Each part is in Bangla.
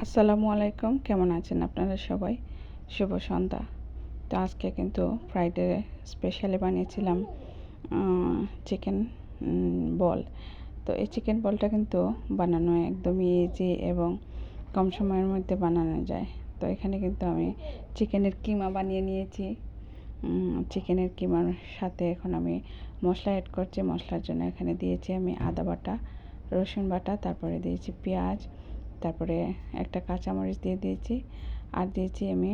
আসসালামু আলাইকুম, কেমন আছেন আপনারা সবাই? শুভ সন্ধ্যা। তো আজকে কিন্তু ফ্রাইডে স্পেশালি বানিয়েছিলাম চিকেন বল। তো এই চিকেন বলটা কিন্তু বানানো একদমই ইজি এবং কম সময়ের মধ্যে বানানো যায়। তো এখানে কিন্তু আমি চিকেনের কিমা বানিয়ে নিয়েছি। চিকেনের কিমার সাথে এখন আমি মশলা অ্যাড করছি। মশলার জন্য এখানে দিয়েছি আমি আদা বাটা, রসুন বাটা, তারপরে দিয়েছি পেঁয়াজ, তারপরে একটা কাঁচামরিচ দিয়ে দিয়েছি, আর দিয়েছি আমি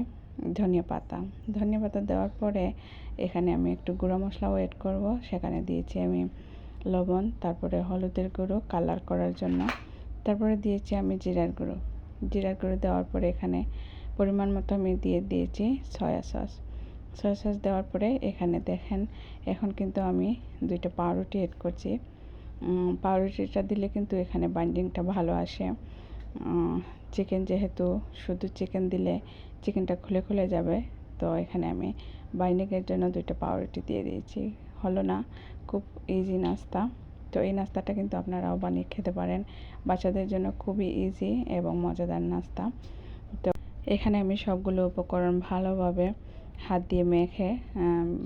ধনিয়া পাতা। ধনিয়া পাতা দেওয়ার পরে এখানে আমি একটু গুঁড়ো মশলাও অ্যাড করব। সেখানে দিয়েছি আমি লবণ, তারপরে হলুদের গুঁড়ো কালার করার জন্য, তারপরে দিয়েছি আমি জিরার গুঁড়ো। জিরার গুঁড়ো দেওয়ার পরে এখানে পরিমাণ মতো আমি দিয়ে দিয়েছি সয়া সস। সয়া সস দেওয়ার পরে এখানে দেখেন এখন কিন্তু আমি 2টা পাউরুটি অ্যাড করছি। পাউরুটিটা দিলে কিন্তু এখানে বাইন্ডিংটা ভালো আসে। চিকেন যেহেতু শুধু চিকেন দিলে চিকেনটা খুলে খুলে যাবে, তো এখানে আমি বাইন্ডিংয়ের জন্য 2টা পাউরুটি দিয়ে দিয়েছি। হলো না, খুব ইজি নাস্তা। তো এই নাস্তাটা কিন্তু আপনারাও বানিয়ে খেতে পারেন। বাচ্চাদের জন্য খুবই ইজি এবং মজাদার নাস্তা। তো এখানে আমি সবগুলো উপকরণ ভালোভাবে হাত দিয়ে মেখে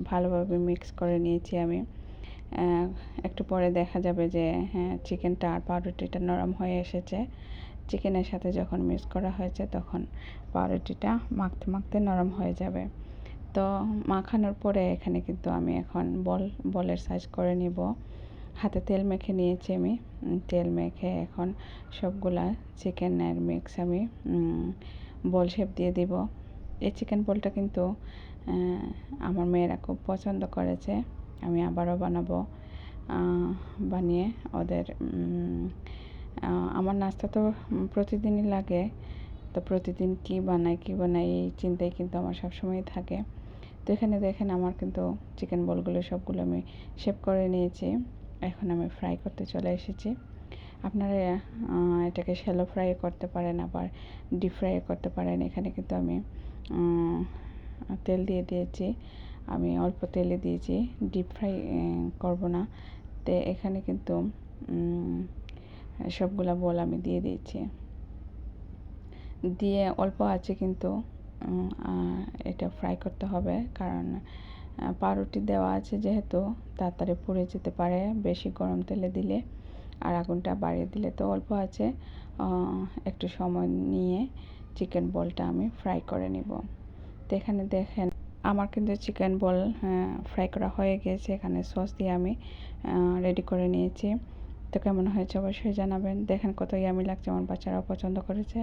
ভালোভাবে মিক্স করে নিয়েছি আমি। একটু পরে দেখা যাবে যে হ্যাঁ, চিকেনটা আর পাউরুটিটা নরম হয়ে এসেছে। চিকেনের সাথে যখন মিক্স করা হয়েছে তখন পাউরুটিটা মাখতে মাখতে নরম হয়ে যাবে। তো মাখানোর পরে এখানে কিন্তু আমি এখন বলের সাইজ করে নিব। হাতে তেল মেখে নিয়েছি আমি। তেল মেখে এখন সবগুলা চিকেনের মিক্স আমি বল শেপ দিয়ে দিব। এই চিকেন বলটা কিন্তু আমার মেয়েরা খুব পছন্দ করেছে। আমি আবারও বানাবো, বানিয়ে ওদের আমার নাস্তা তো প্রতিদিনই লাগে। তো প্রতিদিন কী বানাই এই চিন্তাই কিন্তু আমার সবসময় থাকে। তো এখানে দেখেন আমার কিন্তু চিকেন বলগুলো সবগুলো আমি শেপ করে নিয়েছি। এখন আমি ফ্রাই করতে চলে এসেছি। আপনারা এটাকে শ্যালো ফ্রাই করতে পারেন, আবার ডিপ ফ্রাই করতে পারেন। এখানে কিন্তু আমি তেল দিয়ে দিয়েছি। আমি অল্প তেলে দিয়েছি, ডিপ ফ্রাই করব না। তো এখানে কিন্তু সবগুলা বল আমি দিয়ে দিয়েছি। দিয়ে অল্প আছে কিন্তু এটা ফ্রাই করতে হবে, কারণ পাউরুটি দেওয়া আছে যেহেতু তাড়াতাড়ি পুড়ে যেতে পারে বেশি গরম তেলে দিলে, আর আগুনটা বাড়িয়ে দিলে। তো অল্প আছে, একটু সময় নিয়ে চিকেন বলটা আমি ফ্রাই করে নিব। তো এখানে দেখেন আমার কিন্তু চিকেন বল ফ্রাই করা হয়ে গেছে। এখানে সস দিয়ে আমি রেডি করে নিয়েছি। তো কেমন হয়েছে অবশ্যই জানাবেন। দেখেন কত ইয়ামি লাগছে, আমার বাচ্চারাও পছন্দ করেছে।